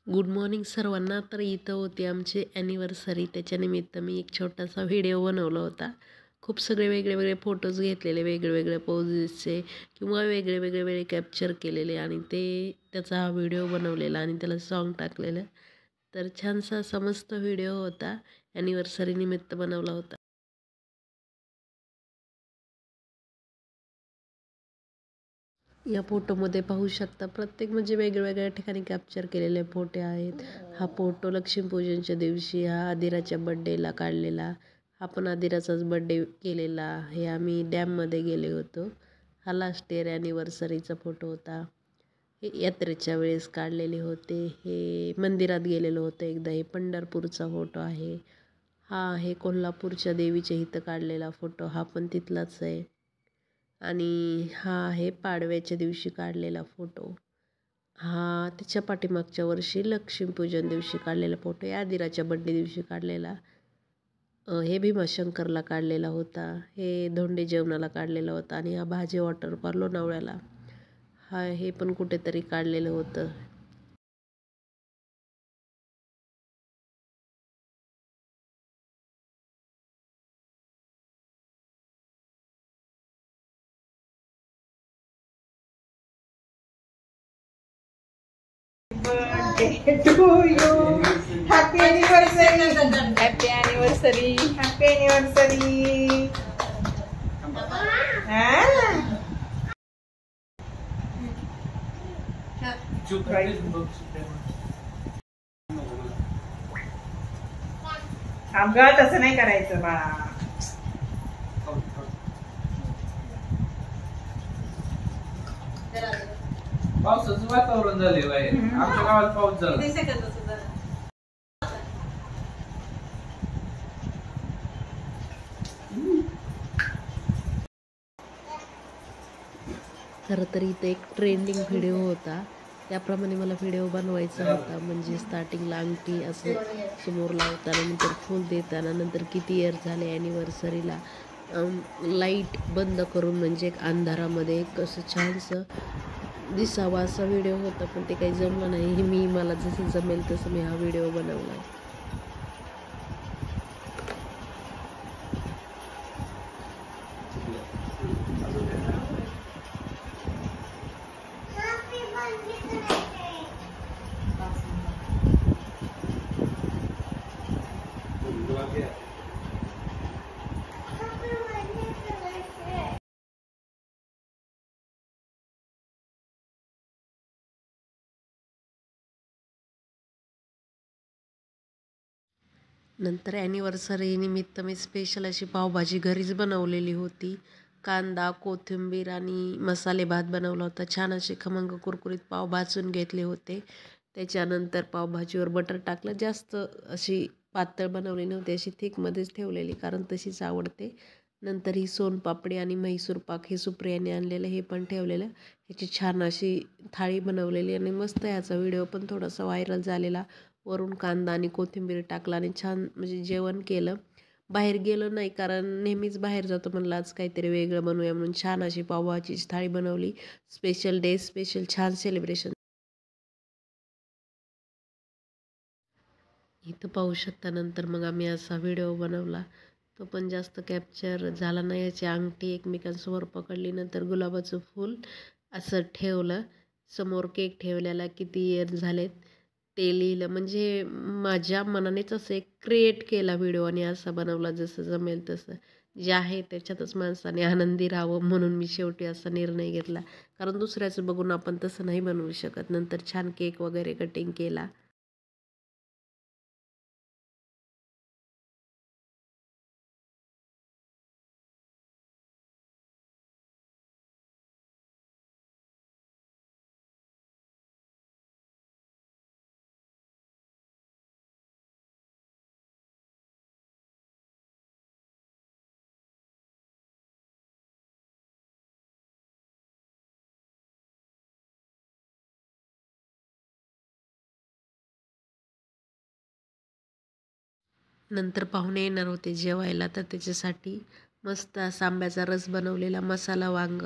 Good morning सर्वांना. तर इथं होती आमची ॲनिव्हर्सरी. त्याच्यानिमित्त मी एक छोटासा व्हिडिओ बनवला होता. खूप सगळे वेगळे फोटोज घेतलेले, वेगळे पोजेसचे किंवा वेगळे कॅप्चर केलेले आणि त्याचा हा व्हिडिओ बनवलेला आणि त्याला सॉन्ग टाकलेलं. तर छानसा असा मस्त व्हिडिओ होता. ॲनिव्हर्सरीनिमित्त बनवला होता. या फोटोमध्ये पाहू शकता प्रत्येक म्हणजे वेगवेगळ्या ठिकाणी कॅप्चर केलेले फोटो आहेत. हा फोटो लक्ष्मीपूजनच्या दिवशी हा आदिराच्या बड्डेला काढलेला. हा पण आदिराचाच बड्डे केलेला. हे आम्ही डॅममध्ये गेले होतो. हा लास्ट इयर ॲनिव्हर्सरीचा फोटो होता. हे यात्रेच्या वेळेस काढलेले होते. हे मंदिरात गेलेलो होतो एकदा. हे पंढरपूरचा फोटो आहे. हा आहे कोल्हापूरच्या देवीच्या इथं काढलेला फोटो. हा पण तिथलाच आहे. आणि हा आहे पाडव्याच्या दिवशी काढलेला फोटो. हा त्याच्या पाठीमागच्या वर्षी लक्ष्मीपूजन दिवशी काढलेला फोटो आहे. आदिराच्या बड्डे दिवशी काढलेला. हे भीमाशंकरला काढलेला होता. हे धोंडे जेवणाला काढलेला होता. आणि हा भाजी वॉटरफॉल लोणावळ्याला. हे पण कुठेतरी काढलेलं होतं. Birthday to you. Happy anniversary. Happy anniversary. Happy anniversary. अगं तसं नाही करायचं बाळा. पावसाचं वातावरण झाले बाहेर. आमच्या गावात पाऊस झाला. खरं तर इथं एक ट्रेंडिंग व्हिडिओ होता. त्याप्रमाणे मला व्हिडिओ बनवायचा होता. म्हणजे स्टार्टिंगला अंगठी असं समोर लावताना, नंतर फूल देताना, नंतर किती इयर झाले ॲनिव्हर्सरीला, लाईट बंद करून म्हणजे एक अंधारामध्ये कसं छानसं दिसावा असा व्हिडिओ होता. पण ते काही जमलं नाही. मला जसं जमेल तसं मी हा व्हिडिओ बनवला. नंतर ॲनिव्हर्सरी निमित्त मी स्पेशल अशी पावभाजी घरीच बनवलेली होती. कांदा, कोथिंबीर आणि मसाले भात बनवला होता. छान असे खमंग कुरकुरीत पाव भाजून घेतले होते. त्याच्यानंतर पावभाजीवर बटर टाकलं. जास्त अशी पातळ बनवली नव्हती, अशी थिकमध्येच ठेवलेली, कारण तशीच आवडते. नंतर ही सोनपापडी आणि म्हैसूर पाक हे सुप्रियाने आणलेलं, हे पण ठेवलेलं. ह्याची छान अशी थाळी बनवलेली आणि मस्त ह्याचा व्हिडिओ पण थोडासा व्हायरल झालेला. वरून कांदा आणि कोथिंबीर टाकला आणि छान म्हणजे जेवण केलं. बाहेर गेलो नाही, कारण नेहमीच बाहेर जातो. म्हणलं आज काहीतरी वेगळं बनवूया म्हणून छान अशी पावभाजीची थाळी बनवली. स्पेशल डे स्पेशल छान सेलिब्रेशन. इथं पाहू शकता. नंतर मग आम्ही असा व्हिडिओ बनवला. तो पण जास्त कॅप्चर झाला नाही. याची अंगठी एकमेकांसमोर पकडली, नंतर गुलाबाचं फूल असं ठेवलं. समोर केक ठेवलेला, किती इयर झालेत ते लिहिलं. म्हणजे माझ्या मनानेच असं एक क्रिएट केला व्हिडिओ आणि असा बनवला जसं जमेल तसं. जे आहे त्याच्यातच माणसाने आनंदी राहावं म्हणून मी शेवटी असा निर्णय घेतला. कारण दुसऱ्याचं बघून आपण तसं नाही बनवू शकत. नंतर छान केक वगैरे कटिंग केला. नंतर पाहुणे येणार होते जेवायला, तर त्याच्यासाठी मस्त असा आंब्याचा रस बनवलेला, मसाला वांग,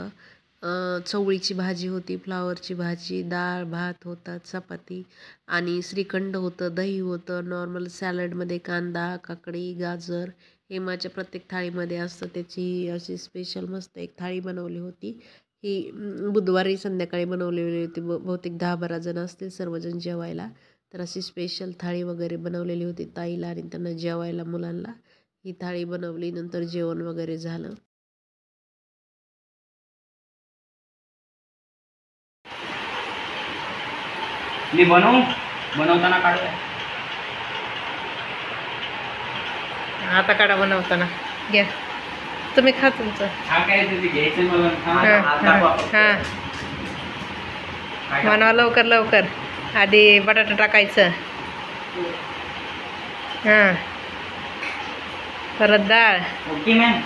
चवळीची भाजी होती, फ्लावरची भाजी, डाळ भात होता, चपाती आणि श्रीखंड होतं, दही होतं. नॉर्मल सॅलडमध्ये कांदा, काकडी, गाजर हे माझ्या प्रत्येक थाळीमध्ये असतं. त्याची अशी स्पेशल मस्त एक थाळी बनवली होती. ही बुधवारी संध्याकाळी बनवलेली होती. बहुतेक 10-12 जण असतील सर्वजण जेवायला. तर अशी स्पेशल थाळी वगैरे बनवलेली होती ताईला आणि त्यांना जेवायला मुलांना. ही थाळी बनवली. नंतर जेवण वगैरे झालं. मी बनवताना काढूया. आता काढा बनवताना. घ्या तुम्ही खा तुमचं. हा काय ते घ्यायचं मला. बनवा लवकर लवकर. आधी बटाटा टाकायचं. हां परत डाळ. Okay ma'am.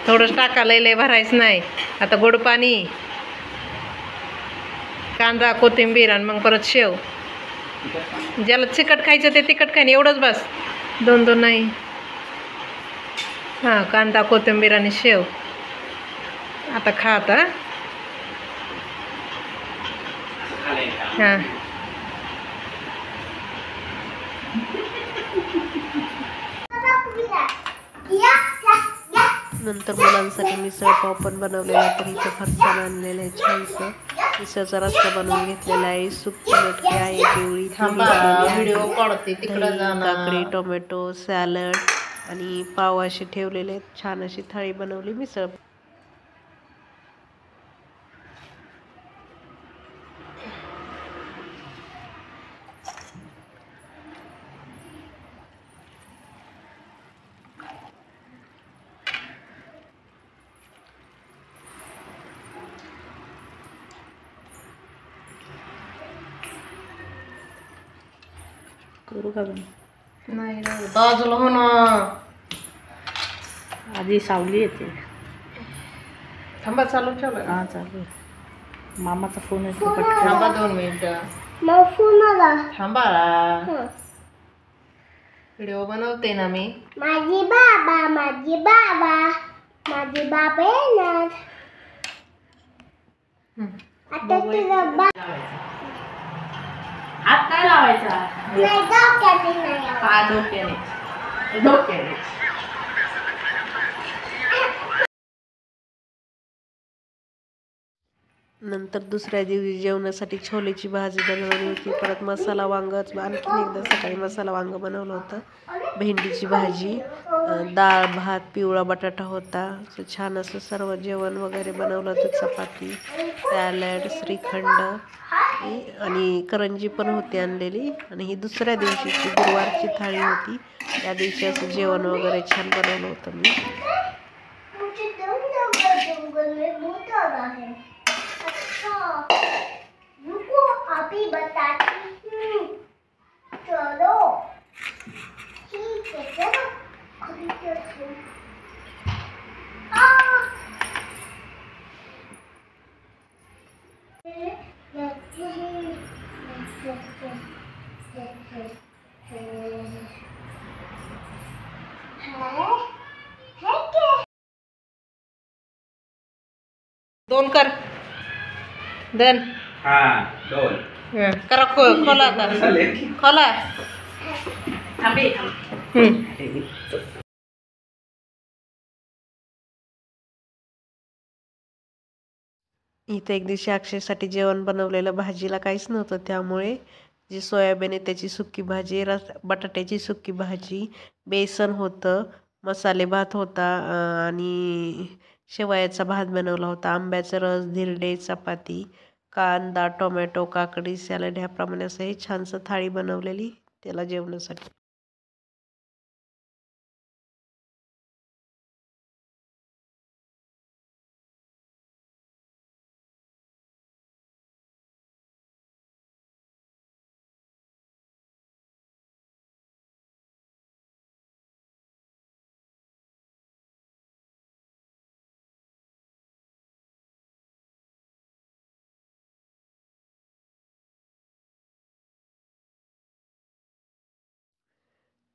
थोडंच टाका, लय भरायचं नाही. आता गोड पाणी, कांदा, कोथिंबीर आणि मग परत शेव. ज्याला तिखट खायचं ते तिखट खाईन, एवढंच बस. 2 नाही. हां कांदा, कोथिंबीर आणि शेव. आता खा आता. हां नंतर मुलांसाठी मिसळ पाव पण बनवलेला. तर इथं फार छान आणलेलं आहे, छानसं मिसळचा रस्सा बनवून घेतलेला आहे. सुकी मटकी आहे, पिवळी काकडी, टोमॅटो, सॅलड आणि पाव असे ठेवलेले आहेत. छान अशी थाळी बनवली मिसळ. करू का नाही बाजूला हो ना. आधी सावली येते. थांबा चालू ठेवलं. हा चालू. मामाचा फोन येतो. थांबा 2 मिनिटं. थांबा. व्हिडिओ बनवते ना मी. माझी बाबा येणार. आता तुझा हात काय लावायचा? नाही डोक्यात नाही. हा डोक्याने. नंतर दुसऱ्या दिवशी जेवणासाठी छोलेची भाजी बनवली होती. परत मसाला वांगच आणखीन एकदा सकाळी मसाला वांग बनवलं होतं. भेंडीची भाजी, डाळ भात, पिवळा बटाटा होता. छान असं सर्व जेवण वगैरे बनवलं होतं. चपाती, सॅलड, श्रीखंड आणि करंजी पण होती आणलेली. आणि ही दुसऱ्या दिवशीची गुरुवारची थाळी होती. त्या दिवशी असं जेवण वगैरे छान बनवलं होतं मी. मुझे जंगल में भूत आ रहा है. अच्छा रुको अभी बताती हूँ. चलो ठीक है चलो अभी चलते हैं. दोन कर. दोन. हा 2. करा खोला आता. खोला. थांबे. इथं एक दिवशी अक्षयसाठी जेवण बनवलेलं. भाजीला काहीच नव्हतं, त्यामुळे जी सोयाबीन आहे त्याची सुकी भाजी, बटाट्याची सुकी भाजी, बेसन होतं, मसाले भात होता आणि शेवयाचा भात बनवला होता. आंब्याचा रस, धिरडे, चपाती, कांदा, टोमॅटो, काकडी, सॅलड ह्याप्रमाणे असं हे छानसं थाळी बनवलेली त्याला जेवणासाठी.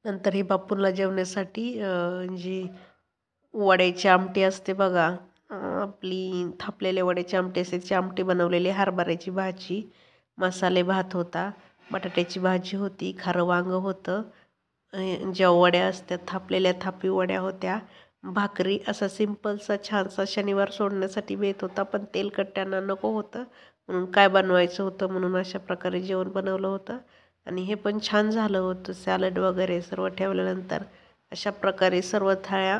नंतर ही बापूंला जेवण्यासाठी जी वड्याची आमटी असते बघा, आपली थापलेल्या वड्याची आमटी असायची, आमटी बनवलेली, हरभऱ्याची भाजी, मसाले भात होता, बटाट्याची भाजी होती, खारं वांगं होतं, ज्या वड्या असतात थापलेल्या थापी वड्या होत्या, भाकरी. असा सिंपलचा छानसा शनिवार सोडण्यासाठी बेत होता, पण तेलकट त्यांना नको होतं म्हणून काय बनवायचं होतं म्हणून अशा प्रकारे जेवण बनवलं होतं. आणि हे पण छान झालं होतं. सॅलड वगैरे सर्व ठेवल्यानंतर अशा प्रकारे सर्व थाळ्या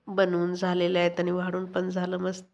बनवून झालेल्या आहेत आणि वाढून पण झालं मस्त.